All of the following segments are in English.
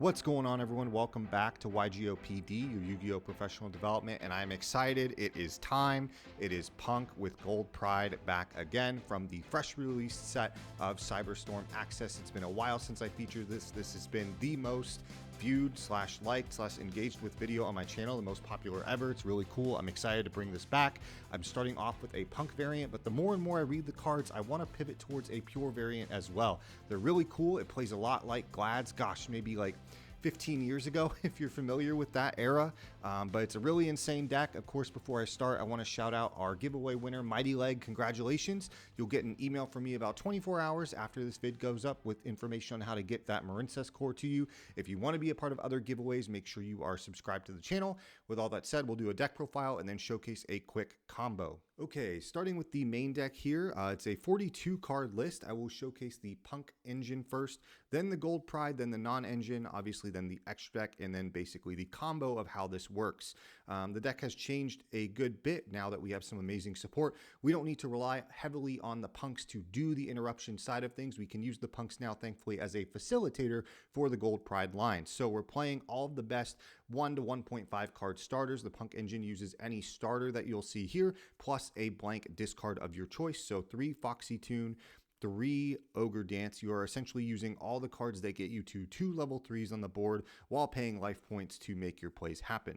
What's going on, everyone? Welcome back to YGOPD, your Yu-Gi-Oh! Professional Development, and I'm excited. It is time. It is Punk with Gold Pride back again from the fresh released set of Cyberstorm Access. It's been a while since I featured this. This has been the most viewed / liked / engaged with video on my channel, the most popular ever. It's really cool. I'm excited to bring this back. I'm starting off with a Punk variant, but the more and more I read the cards, I want to pivot towards a pure variant as well. They're really cool. It plays a lot like Glad's, gosh, maybe like 15 years ago, if you're familiar with that era, but it's a really insane deck. Of course, before I start, I want to shout out our giveaway winner, Mighty Leg. Congratulations. You'll get an email from me about 24 hours after this vid goes up with information on how to get that Marincess core to you. If you want to be a part of other giveaways, make sure you are subscribed to the channel. With all that said, we'll do a deck profile and then showcase a quick combo. Okay, starting with the main deck here, it's a 42 card list. I will showcase the Punk engine first, then the Gold Pride, then the non-engine, obviously then the extra deck, and then basically the combo of how this works. The deck has changed a good bit now that we have some amazing support. We don't need to rely heavily on the Punks to do the interruption side of things. We can use the Punks now, thankfully, as a facilitator for the Gold Pride line. So we're playing all of the best 1 to 1.5 card starters. The Punk engine uses any starter that you'll see here, plus a blank discard of your choice. So 3 Foxy Tune, 3 Ogre Dance. You are essentially using all the cards that get you to 2 level 3s on the board while paying life points to make your plays happen.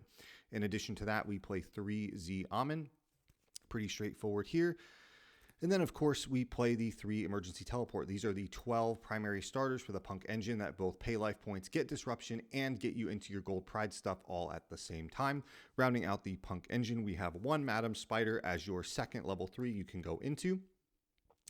In addition to that, we play 3 Z Amin. Pretty straightforward here. And then, of course, we play the 3 Emergency Teleport. These are the 12 primary starters for the Punk engine that both pay life points, get disruption, and get you into your Gold Pride stuff all at the same time. Rounding out the Punk engine, we have 1 Madam Spider as your second level 3 you can go into.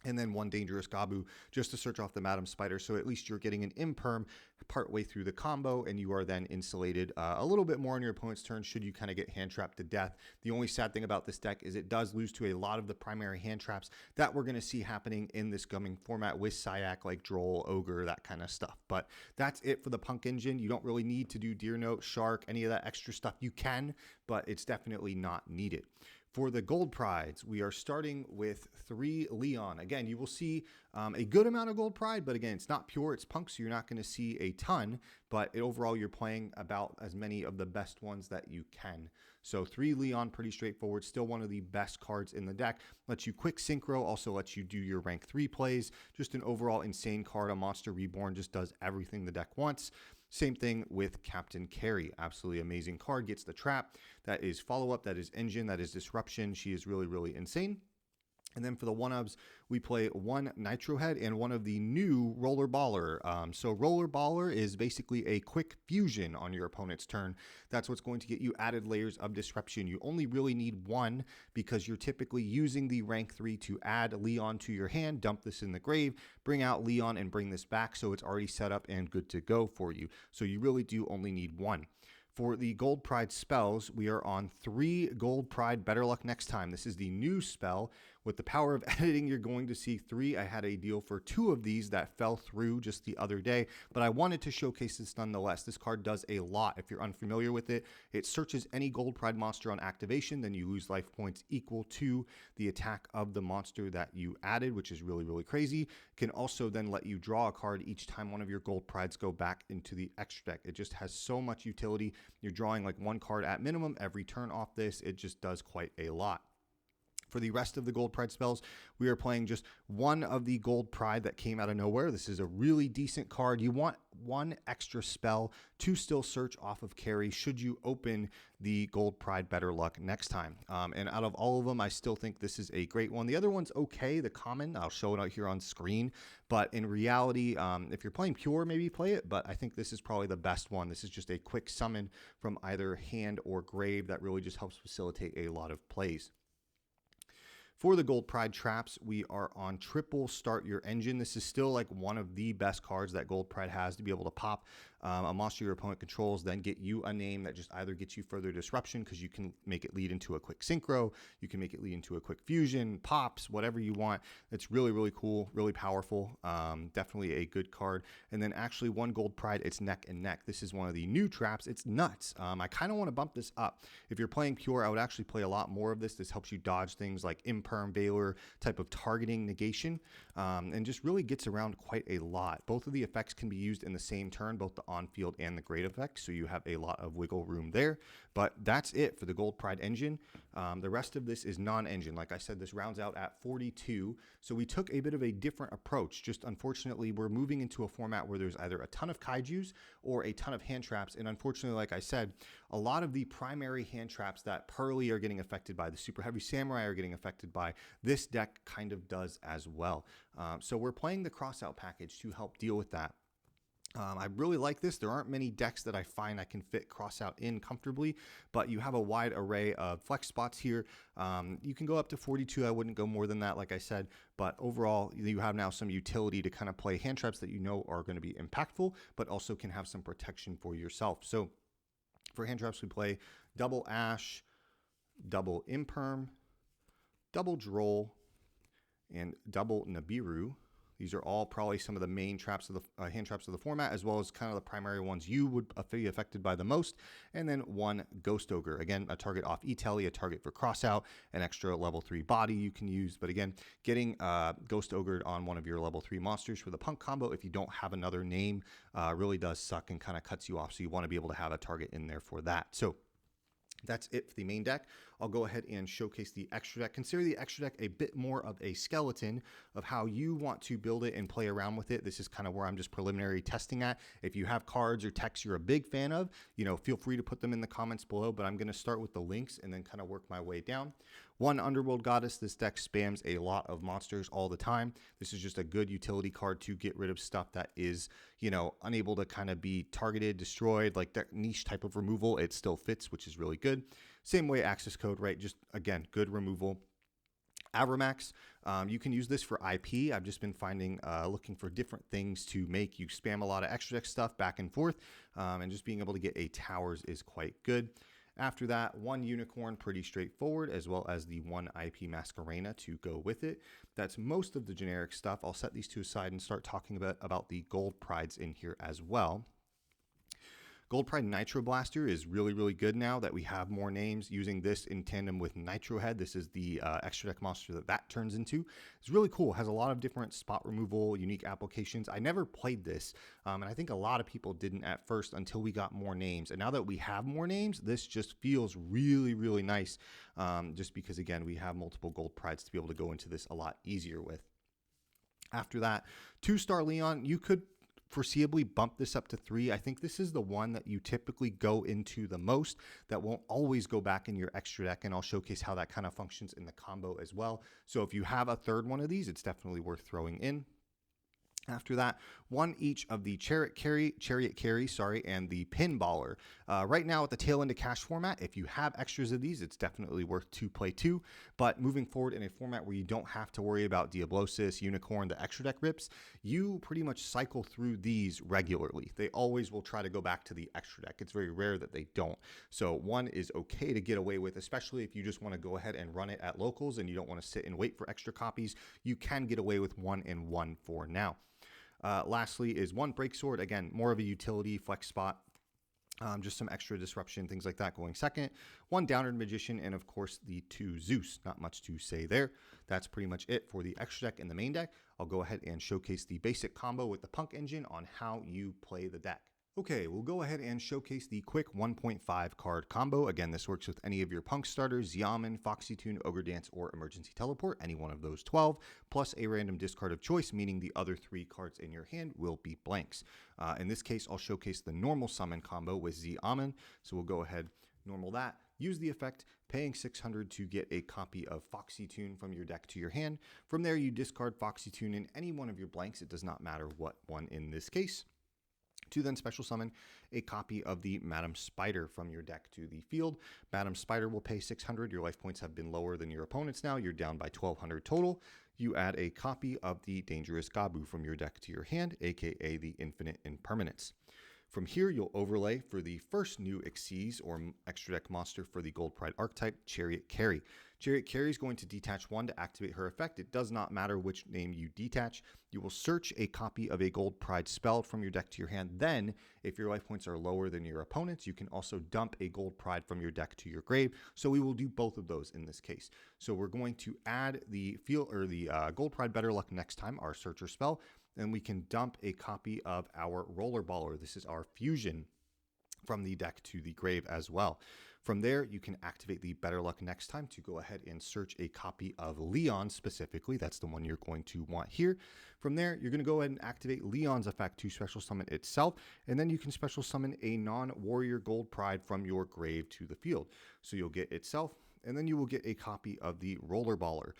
And then 1 Dangerous Gabu just to search off the Madam Spider, so at least you're getting an imperm partway through the combo, and you are then insulated a little bit more on your opponent's turn should you kind of get hand trapped to death. The only sad thing about this deck is it does lose to a lot of the primary hand traps that we're going to see happening in this coming format with Syac, like Droll, Ogre, that kind of stuff. But that's it for the Punk engine. You don't really need to do Deer Note, Shark, any of that extra stuff. You can, but it's definitely not needed. For the Gold Prides, we are starting with 3 Leon. Again, you will see a good amount of Gold Pride, but again, it's not pure, it's Punk, so you're not going to see a ton, but overall, you're playing about as many of the best ones that you can. So 3 Leon, pretty straightforward, still one of the best cards in the deck. Lets you quick synchro, also lets you do your rank 3 plays. Just an overall insane card. A Monster Reborn just does everything the deck wants. Same thing with Captain Carrie. Absolutely amazing card. Gets the trap. That is follow-up. That is engine. That is disruption. She is really, really insane. And then for the 1-ubs, we play 1 Nitro Head and 1 of the new Roller Baller. So Roller Baller is basically a quick fusion on your opponent's turn. That's what's going to get you added layers of disruption. You only really need 1 because you're typically using the rank 3 to add Leon to your hand, dump this in the grave, bring out Leon and bring this back, so it's already set up and good to go for you. So you really do only need 1. For the Gold Pride spells, we are on 3 Gold Pride Better Luck Next Time. This is the new spell. With the power of editing, you're going to see 3. I had a deal for 2 of these that fell through just the other day, but I wanted to showcase this nonetheless. This card does a lot. If you're unfamiliar with it, it searches any Gold Pride monster on activation, then you lose life points equal to the attack of the monster that you added, which is really, really crazy. It can also then let you draw a card each time one of your Gold Prides go back into the extra deck. It just has so much utility. You're drawing like 1 card at minimum every turn off this. It just does quite a lot. For the rest of the Gold Pride spells, we are playing just 1 of the Gold Pride that came out of nowhere. This is a really decent card. You want 1 extra spell to still search off of Carrie should you open the Gold Pride Better Luck Next Time. And out of all of them, I still think this is a great one. The other one's okay, the common. I'll show it out here on screen. But in reality, if you're playing pure, maybe play it. But I think this is probably the best one. This is just a quick summon from either hand or grave that really just helps facilitate a lot of plays. For the Gold Pride traps, we are on triple Start Your Engine. This is still like one of the best cards that Gold Pride has to be able to pop a monster your opponent controls, then get you a name that just either gets you further disruption because you can make it lead into a quick synchro, you can make it lead into a quick fusion, pops, whatever you want. It's really, really cool, really powerful. Definitely a good card. And then actually 1 Gold Pride, it's Neck and Neck. This is one of the new traps. It's nuts. I kind of want to bump this up. If you're playing pure, I would actually play a lot more of this. This helps you dodge things like imp imperm, Valor type of targeting negation, and just really gets around quite a lot. Both of the effects can be used in the same turn, both the on-field and the great effects, so you have a lot of wiggle room there. But that's it for the Gold Pride engine. The rest of this is non-engine. Like I said, this rounds out at 42, so we took a bit of a different approach. Just unfortunately, we're moving into a format where there's either a ton of kaijus or a ton of hand traps, and unfortunately, like I said, a lot of the primary hand traps that Pearly are getting affected by, the Super Heavy Samurai are getting affected by, this deck kind of does as well. So we're playing the Crossout package to help deal with that. I really like this. There aren't many decks that I find I can fit Crossout in comfortably, but you have a wide array of flex spots here. You can go up to 42. I wouldn't go more than that, like I said, but overall, you have now some utility to kind of play hand traps that you know are going to be impactful, but also can have some protection for yourself. So for hand traps, we play double Ash, double Imperm, double Droll, and double Nibiru. These are all probably some of the main traps of the hand traps of the format, as well as kind of the primary ones you would be affected by the most. And then one Ghost Ogre. Again, a target off E-Telly, a target for Crossout, an extra level 3 body you can use. But again, getting Ghost Ogre on one of your level 3 monsters for the Punk combo, if you don't have another name, really does suck and kind of cuts you off. So you want to be able to have a target in there for that. So that's it for the main deck. I'll go ahead and showcase the extra deck. Consider the extra deck a bit more of a skeleton of how you want to build it and play around with it. This is kind of where I'm just preliminary testing at. If you have cards or texts you're a big fan of, feel free to put them in the comments below, but I'm going to start with the links and then kind of work my way down. One Underworld Goddess. This deck spams a lot of monsters all the time. This is just a good utility card to get rid of stuff that is, unable to kind of be targeted, destroyed, like that niche type of removal. It still fits, which is really good. Same way Access Code, right? Just, again, good removal. Avramax, you can use this for IP. I've just been finding, looking for different things to make you spam a lot of extra deck stuff back and forth, and just being able to get a towers is quite good. After that, one Unicorn, pretty straightforward, as well as the one IP Masquerena to go with it. That's most of the generic stuff. I'll set these two aside and start talking about the Gold Prides in here as well. Gold Pride Nitro Blaster is really, really good now that we have more names using this in tandem with Nitro Head. This is the extra deck monster that turns into. It's really cool. It has a lot of different spot removal, unique applications. I never played this, and I think a lot of people didn't at first until we got more names. And now that we have more names, this just feels really, really nice, just because, again, we have multiple Gold Prides to be able to go into this a lot easier with. After that, 2-star Leon, you could foreseeably bump this up to 3. I think this is the one that you typically go into the most, that won't always go back in your extra deck, and I'll showcase how that kind of functions in the combo as well. So if you have a third one of these, it's definitely worth throwing in. After that, one each of the Chariot Carry, and the Pinballer. Right now at the tail end of cash format, if you have extras of these, it's definitely worth to play 2. But moving forward in a format where you don't have to worry about Diablosis, Unicorn, the extra deck rips, you pretty much cycle through these regularly. They always will try to go back to the extra deck. It's very rare that they don't. So one is okay to get away with, especially if you just want to go ahead and run it at locals and you don't want to sit and wait for extra copies. You can get away with 1 and 1 for now. Lastly is one Breaksword, again, more of a utility flex spot, just some extra disruption, things like that going second. One Downward Magician, and of course the 2 Zeus. Not much to say there. That's pretty much it for the extra deck and the main deck. I'll go ahead and showcase the basic combo with the Punk engine on how you play the deck. Okay, we'll go ahead and showcase the quick 1.5 card combo. Again, this works with any of your Punk starters, Yaman, Foxy Tune, Ogre Dance, or Emergency Teleport, any one of those 12, plus a random discard of choice, meaning the other 3 cards in your hand will be blanks. In this case, I'll showcase the normal summon combo with Z-Amen, so we'll go ahead, normal that, use the effect, paying 600 to get a copy of Foxy Tune from your deck to your hand. From there, you discard Foxy Tune in any one of your blanks, it does not matter what one in this case, to then special summon a copy of the Madam Spider from your deck to the field. Madam Spider will pay 600. Your life points have been lower than your opponent's now. You're down by 1,200 total. You add a copy of the Dangerous Gabu from your deck to your hand, aka the Infinite Impermanence. From here, you'll overlay for the first new Xyz or extra deck monster for the Gold Pride archetype, Chariot Carry. Chariot Carry is going to detach 1 to activate her effect. It does not matter which name you detach. You will search a copy of a Gold Pride spell from your deck to your hand. Then, if your life points are lower than your opponent's, you can also dump a Gold Pride from your deck to your grave. So we will do both of those in this case. So we're going to add the Gold Pride Better Luck Next Time, our searcher spell. Then we can dump a copy of our Rollerballer. This is our fusion from the deck to the grave as well. From there, you can activate the Better Luck Next Time to go ahead and search a copy of Leon specifically. That's the one you're going to want here. From there, you're going to go ahead and activate Leon's effect to special summon itself, and then you can special summon a non-warrior Gold Pride from your grave to the field. So you'll get itself, and then you will get a copy of the Rollerballer.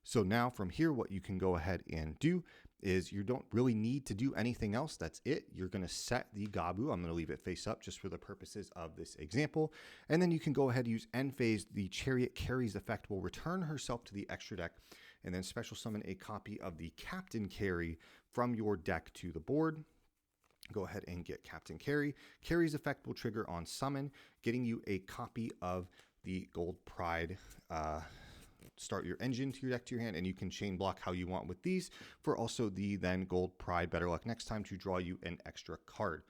So now from here, what you can go ahead and do is you don't really need to do anything else. That's it. You're going to set the Gabu. I'm going to leave it face up just for the purposes of this example. And then you can go ahead and use end phase. The Chariot Carry's effect will return herself to the extra deck and then special summon a copy of the Captain Carry from your deck to the board. Go ahead and get Captain Carry. Carry's effect will trigger on summon, getting you a copy of the Gold Pride Start Your Engine to your deck to your hand, and you can chain block how you want with these for also the then Gold Pride Better Luck Next Time to draw you an extra card.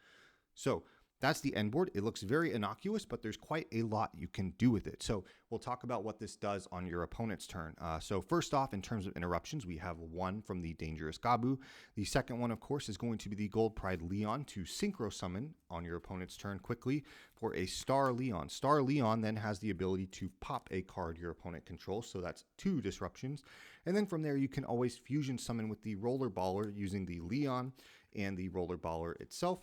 So that's the end board. It looks very innocuous, but there's quite a lot you can do with it. So we'll talk about what this does on your opponent's turn. So first off, in terms of interruptions, we have 1 from the Dangerous Gabu. The second one, of course, is going to be the Gold Pride Leon to synchro summon on your opponent's turn quickly for a Star Leon. Star Leon then has the ability to pop a card your opponent controls, so that's 2 disruptions. And then from there, you can always fusion summon with the Rollerballer using the Leon and the Rollerballer itself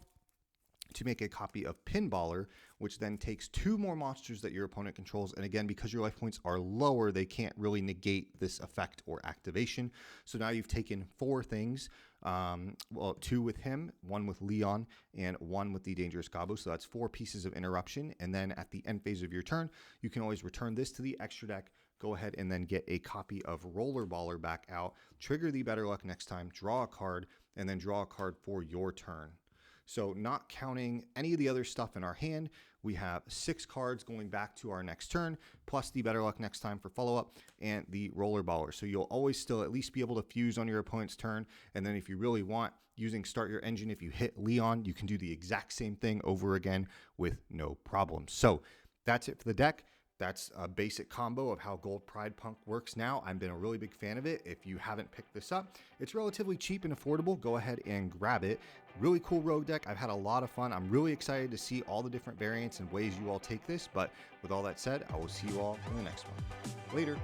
to make a copy of Pinballer, which then takes 2 more monsters that your opponent controls. And again, because your life points are lower, they can't really negate this effect or activation. So now you've taken 4 things, 2 with him, 1 with Leon, and 1 with the Dangerous Gabu. So that's 4 pieces of interruption. And then at the end phase of your turn, you can always return this to the extra deck, go ahead and then get a copy of Rollerballer back out, trigger the Better Luck Next Time, draw a card, and then draw a card for your turn. So not counting any of the other stuff in our hand, we have 6 cards going back to our next turn, plus the Better Luck Next Time for follow-up and the Rollerballer. So you'll always still at least be able to fuse on your opponent's turn. And then if you really want, using Start Your Engine, if you hit Leon, you can do the exact same thing over again with no problem. So that's it for the deck. That's a basic combo of how Gold Pride Punk works now. I've been a really big fan of it. If you haven't picked this up, it's relatively cheap and affordable. Go ahead and grab it. Really cool rogue deck. I've had a lot of fun. I'm really excited to see all the different variants and ways you all take this. But with all that said, I will see you all in the next one. Later.